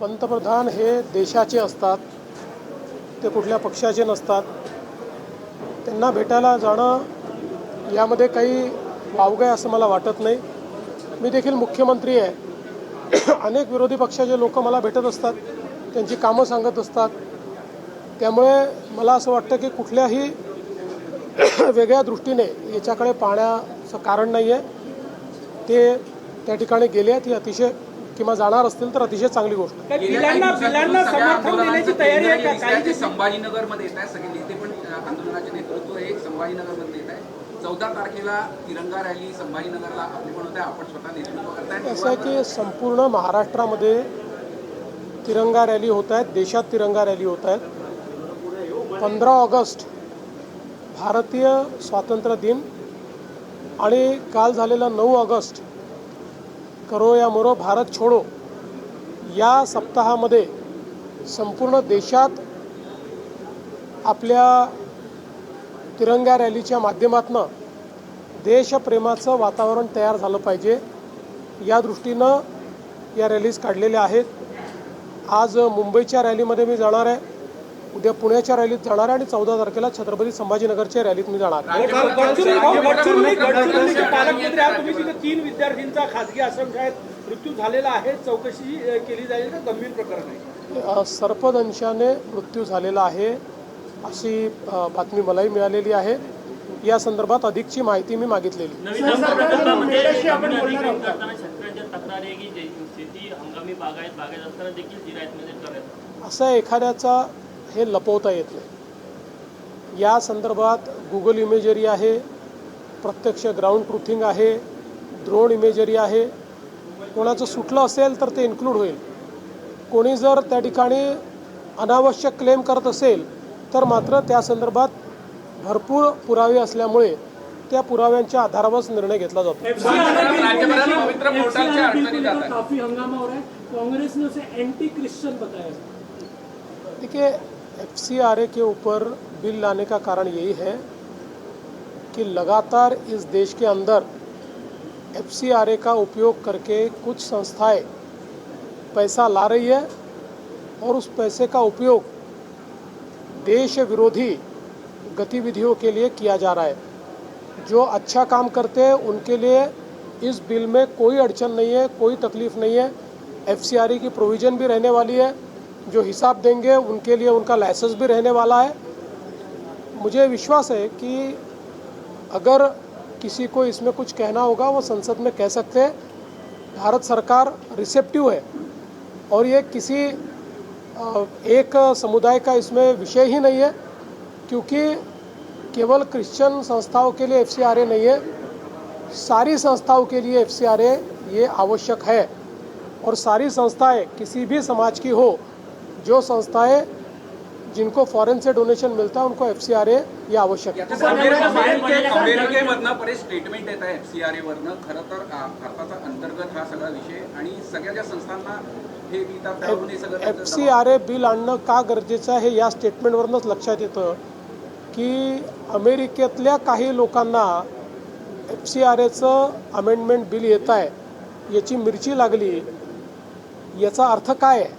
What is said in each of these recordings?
पंतप्रधान हे देशाचे असतात, ते कुठल्या पक्षाचे नसतात. त्यांना भेटायला जाणं यामध्ये काही वावगं आहे असं मला वाटत नाही. मी देखील मुख्यमंत्री आहे. अनेक विरोधी पक्षाचे लोक मला भेटत असतात, त्यांची कामं सांगत असतात. त्यामुळे मला असं वाटतं की कुठल्याही वेगळ्या दृष्टीने याच्याकडे पाहण्याचं कारण नाही आहे. ते त्या ठिकाणी गेले आहेत, ही अतिशय किंवा जाणार असतील तर अतिशय चांगली गोष्ट. बिलांना समर्थन देण्याची तयारी आहे का? काही संभाजीनगरमध्ये येत आहे, सगळे नेते पण आंदोलनाचे नेतृत्व हे संभाजीनगरमध्ये येत आहे. 14 तारखेला तिरंगा रॅली संभाजीनगरला आपली पण होते, आपण स्वतः नेतृत्व करताय. असं आहे की संपूर्ण महाराष्ट्रामध्ये तिरंगा रॅली होत आहेत, देशात तिरंगा रॅली होत आहेत. 15 ऑगस्ट भारतीय स्वातंत्र्य दिन आणि काल झालेला 9 ऑगस्ट करो या मरो भारत छोडो या सप्ताहामध्ये संपूर्ण देशात आपल्या तिरंगा रॅलीच्या माध्यमातून देशप्रेमाचं वातावरण तयार झालं पाहिजे, या दृष्टीनं या रॅलीज काढलेल्या आहेत. आज मुंबईच्या रॅलीमध्ये मी जाणार आहे, उद्या पुण्याच्या रॅलीत जाणार आहे आणि 14 तारखेला छत्रपती संभाजीनगरच्या रॅलीत मी जाणार आहे. पालकमंत्री आहात तुम्ही, तिथे 3 विद्यार्थ्यांचा खासगी आश्रमशाळेत मृत्यू झालेला आहे, चौकशी केली जाईल का? गंभीर प्रकरण आहे. सर्पदंशाने मृत्यू झालेला आहे अशी बातमी मलाही मिळालेली आहे. या संदर्भात अधिकची माहिती मी मागितलेली. असं एखाद्याचा हे लपवता येत नाही. या संदर्भात गुगल इमेजरी आहे, प्रत्यक्ष ग्राउंड ट्रुथिंग आहे, ड्रोन इमेजरी आहे. कोणाचं सुटलं असेल तर ते इन्क्लूड होईल. कोणी जर त्या ठिकाणी अनावश्यक क्लेम करत असेल तर मात्र त्या संदर्भात भरपूर पुरावे असल्यामुळे त्या पुराव्यांच्या आधारावरच निर्णय घेतला जातो. काफी हंगामा हो रहा है, कांग्रेस ने उसे एंटी क्रिश्चियन बताया. देखिए, FCRA के ऊपर बिल लाने का कारण यही है कि लगातार इस देश के अंदर FCRA का उपयोग करके कुछ संस्थाएं पैसा ला रही है और उस पैसे का उपयोग देश विरोधी गतिविधियों के लिए किया जा रहा है. जो अच्छा काम करते हैं उनके लिए इस बिल में कोई अड़चन नहीं है, कोई तकलीफ नहीं है. FCRA की प्रोविज़न भी रहने वाली है. जो हिसाब देंगे उनके लिए उनका लाइसेंस भी रहने वाला है. मुझे विश्वास है कि अगर किसी को इसमें कुछ कहना होगा वो संसद में कह सकते हैं. भारत सरकार रिसेप्टिव है और ये किसी एक समुदाय का इसमें विषय ही नहीं है, क्योंकि केवल क्रिश्चियन संस्थाओं के लिए FCRA नहीं है, सारी संस्थाओं के लिए FCRA ये आवश्यक है. और सारी संस्थाएं किसी भी समाज की हो, जो संस्थाएं जिनको फॉरेन से डोनेशन मिलता है उनको FCRA ये आवश्यक है. अमेरिकेमधनं बरेच स्टेटमेंट येत आहे FCRA वरनं. खरं तर भारताचा अंतर्गत हा सगळा विषय आणि सगळ्या ज्या संस्थांना हे FCRA बिल आणणं का गरजेचं आहे हे या स्टेटमेंटवरूनच लक्षात येतं की अमेरिकेतल्या काही लोकांना FCRAचं अमेंडमेंट बिल येत आहे याची मिरची लागली. याचा अर्थ काय आहे?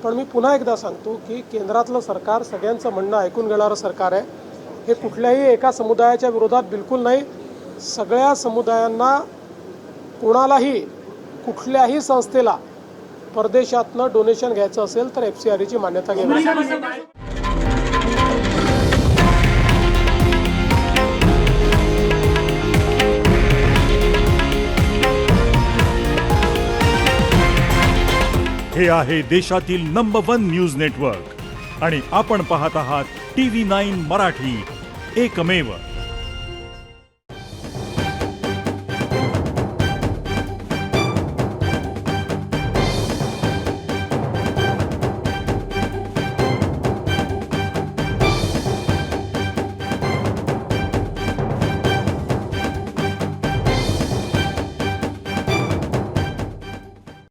पण मी पुन्हा एकदा सांगतो की केंद्रातलं सरकार सगळ्यांचं म्हणणं ऐकून घेणारं सरकार आहे. हे कुठल्याही एका समुदायाच्या विरोधात बिलकुल नाही. सगळ्या समुदायांना, कोणालाही कुठल्याही संस्थेला परदेशातनं डोनेशन घ्यायचं असेल तर FCRAची मान्यता घ्यावी. हे आहे देशातील नंबर 1 न्यूज नेटवर्क आणि आपण पाहत आहात TV9 मराठी, एकमेव.